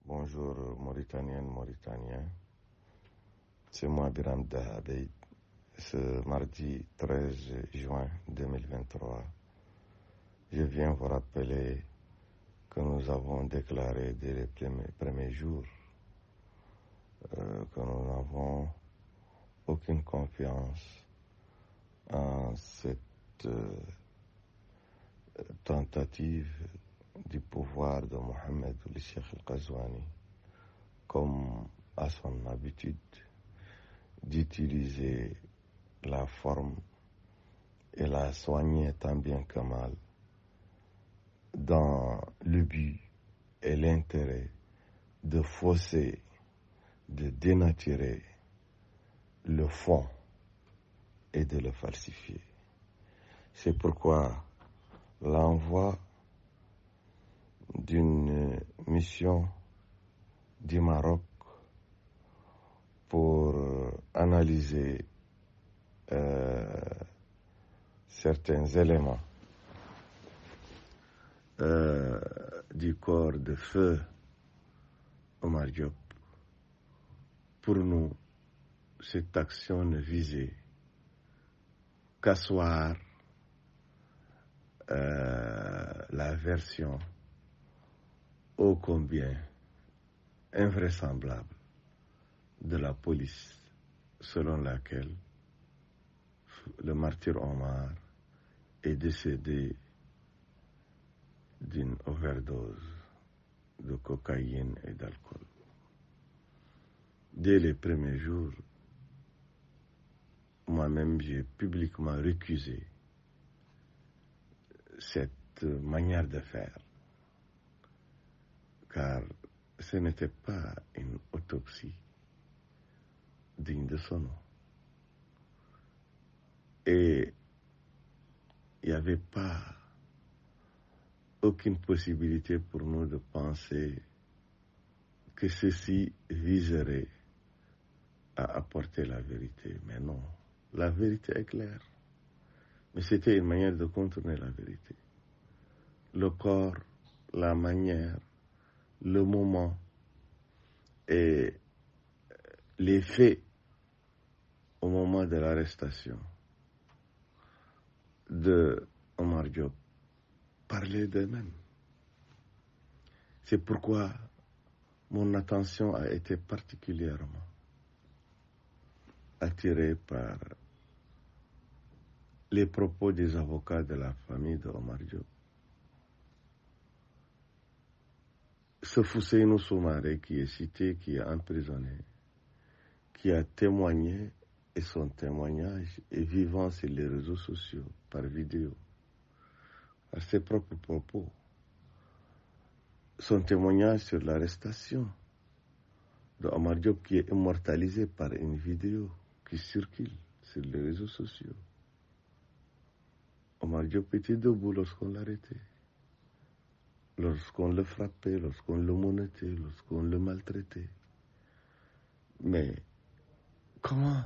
Bonjour Mauritaniennes, Mauritaniens. C'est moi Biram Dahabeit. Ce mardi 13 juin 2023, je viens vous rappeler que nous avons déclaré dès les premiers jours que nous n'avons aucune confiance en cette tentative du pouvoir de Mohamed Ould Cheikh El-Ghazouani, comme à son habitude, d'utiliser la forme et la soigner tant bien que mal dans le but et l'intérêt de fausser, de dénaturer le fond et de le falsifier. C'est pourquoi l'envoi d'une mission du Maroc pour analyser certains éléments du corps de feu Omar Diop. Pour nous, cette action ne visait qu'asseoir la version ô combien invraisemblable de la police, selon laquelle le martyr Omar est décédé d'une overdose de cocaïne et d'alcool. Dès les premiers jours, moi-même j'ai publiquement récusé cette manière de faire, car ce n'était pas une autopsie digne de son nom. Et il n'y avait pas aucune possibilité pour nous de penser que ceci viserait à apporter la vérité. Mais non, la vérité est claire. Mais c'était une manière de contourner la vérité. Le corps, la manière, le moment et les faits au moment de l'arrestation de Omar Diop parlaient d'eux-mêmes. C'est pourquoi mon attention a été particulièrement attirée par les propos des avocats de la famille de Omar Diop. Ce Fouseynou Soumaré qui est cité, qui est emprisonné, qui a témoigné, et son témoignage est vivant sur les réseaux sociaux, par vidéo, par ses propres propos. Son témoignage sur l'arrestation de Omar Diop qui est immortalisé par une vidéo qui circule sur les réseaux sociaux. Omar Diop était debout lorsqu'on l'arrêtait, lorsqu'on le frappait, lorsqu'on le menottait, lorsqu'on le maltraitait. Mais comment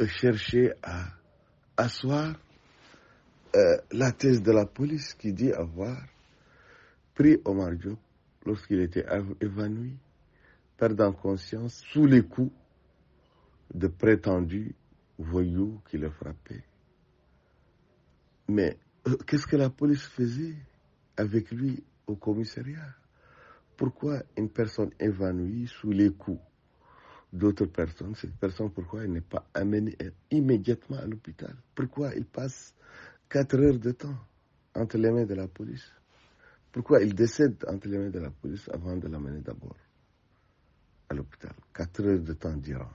chercher à asseoir la thèse de la police qui dit avoir pris Omar Diop lorsqu'il était évanoui, perdant conscience sous les coups de prétendus voyous qui le frappaient. Mais qu'est-ce que la police faisait avec lui au commissariat? Pourquoi une personne évanouie sous les coups d'autres personnes, cette personne, pourquoi elle n'est pas amenée immédiatement à l'hôpital? Pourquoi il passe 4 heures de temps entre les mains de la police? Pourquoi il décède entre les mains de la police avant de l'amener d'abord à l'hôpital? 4 heures de temps durant.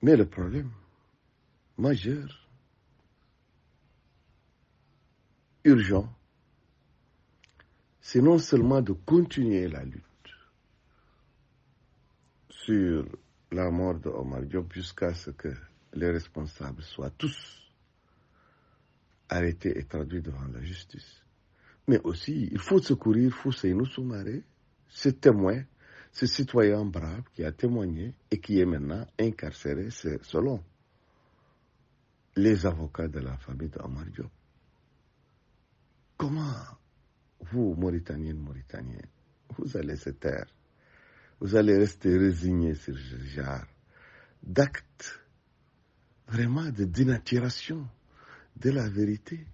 Mais le problème majeur, urgent, c'est non seulement de continuer la lutte sur la mort de Omar Diop jusqu'à ce que les responsables soient tous arrêtés et traduits devant la justice, mais aussi il faut secourir Fouseynou Soumaré, ce témoin, ce citoyen brave qui a témoigné et qui est maintenant incarcéré selon les avocats de la famille de Omar Diop. Comment vous, Mauritaniennes, Mauritaniens, vous allez se taire. Vous allez rester résignés sur ce genre d'actes vraiment de dénaturation de la vérité,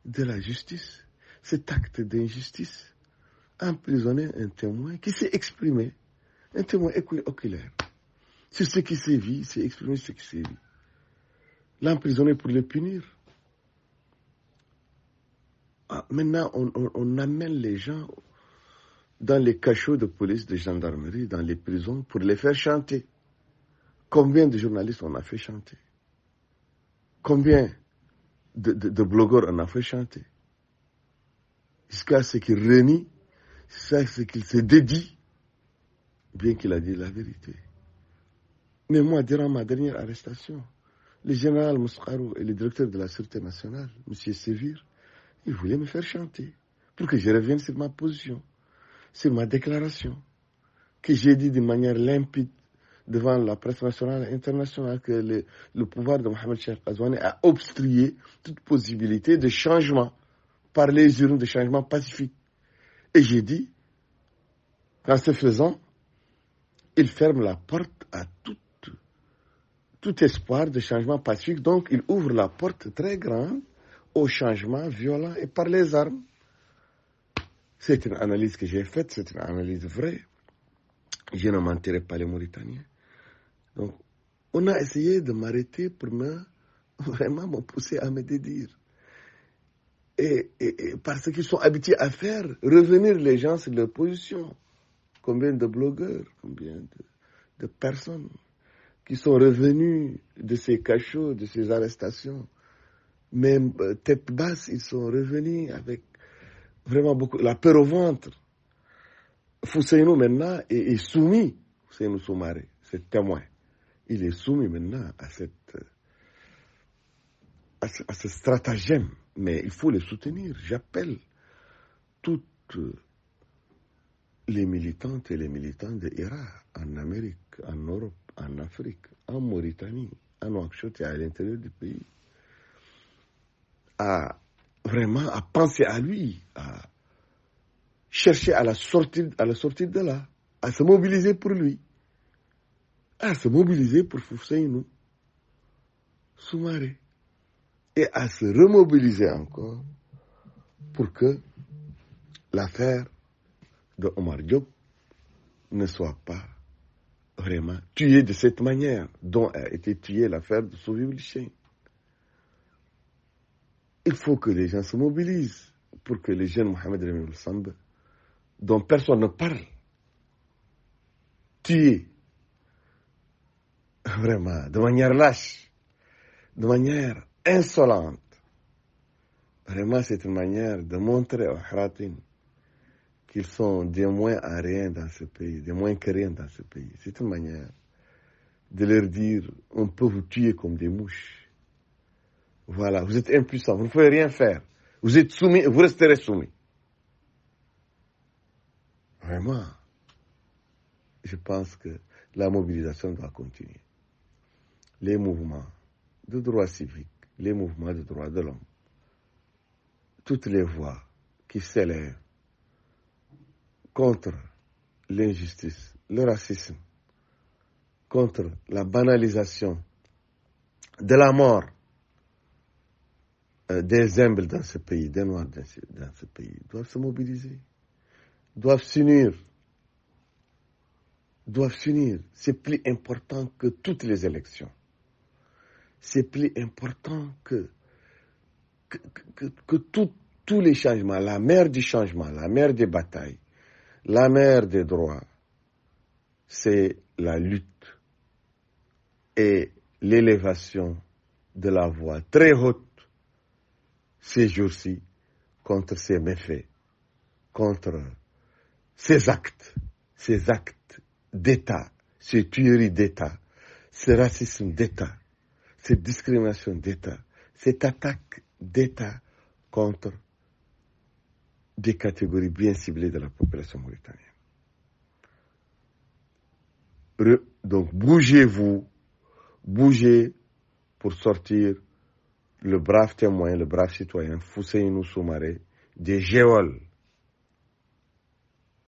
de la justice. Cet acte d'injustice, emprisonner un témoin qui s'est exprimé, un témoin oculaire, sur ce qui s'est vu, s'est exprimé ce qui s'est vu. L'emprisonner pour le punir. Maintenant, on amène les gens dans les cachots de police, de gendarmerie, dans les prisons, pour les faire chanter. Combien de journalistes on a fait chanter? Combien de blogueurs on a fait chanter? Jusqu'à ce qu'il renie, jusqu'à ce qu'il se dédie, bien qu'il a dit la vérité. Mais moi, durant ma dernière arrestation, le général Mouskarou et le directeur de la Sûreté nationale, M. Sévir, ils voulaient me faire chanter pour que je revienne sur ma position, sur ma déclaration, que j'ai dit d'une manière limpide devant la presse nationale et internationale que le pouvoir de Mohamed Cheikh Ghazouani a obstrué toute possibilité de changement par les urnes, de changement pacifique. Et j'ai dit qu'en ce faisant, il ferme la porte à tout espoir de changement pacifique. Donc, il ouvre la porte très grande au changement violent et par les armes. C'est une analyse que j'ai faite, c'est une analyse vraie. Je ne mentirai pas les Mauritaniens. Donc, on a essayé de m'arrêter pour vraiment me pousser à me dédire. Et parce qu'ils sont habitués à faire revenir les gens sur leur position. Combien de blogueurs, combien de personnes qui sont revenus de ces cachots, de ces arrestations. Même tête basse, ils sont revenus avec vraiment beaucoup, la peur au ventre. Fousseinou maintenant est soumis, Fousseinou Soumaré, c'est témoin. Il est soumis maintenant à ce stratagème. Mais il faut le soutenir. J'appelle toutes les militantes et les militants de IRA en Amérique, en Europe, en Afrique, en Mauritanie, en Nouakchott et à l'intérieur du pays, à penser à lui, à chercher à la sortir de là, à se mobiliser pour lui, à se mobiliser pour Fousseinou Soumaré et à se remobiliser encore pour que l'affaire de Omar Diop ne soit pas vraiment tuée de cette manière dont a été tuée l'affaire de Souvib Lichin. Il faut que les gens se mobilisent pour que les jeunes Mohamed Remy Samb, dont personne ne parle, tués vraiment de manière lâche, de manière insolente. Vraiment, c'est une manière de montrer aux Haratin qu'ils sont des moins à rien dans ce pays, des moins que rien dans ce pays. C'est une manière de leur dire, on peut vous tuer comme des mouches. Voilà, vous êtes impuissants, vous ne pouvez rien faire. Vous êtes soumis, vous resterez soumis. Vraiment, je pense que la mobilisation doit continuer. Les mouvements de droits civiques, les mouvements de droits de l'homme, toutes les voix qui s'élèvent contre l'injustice, le racisme, contre la banalisation de la mort des humbles dans ce pays, des Noirs dans ce pays, doivent se mobiliser, doivent s'unir. C'est plus important que toutes les élections. C'est plus important que tous les changements. La mère du changement, la mère des batailles, la mère des droits, c'est la lutte et l'élévation de la voix très haute ces jours-ci contre ces méfaits, contre ces actes d'État, ces tueries d'État, ce racisme d'État, cette discrimination d'État, cette attaque d'État contre des catégories bien ciblées de la population mauritanienne. Donc bougez-vous, bougez pour sortir le brave témoin, le brave citoyen Fousseinou Soumaré des geôles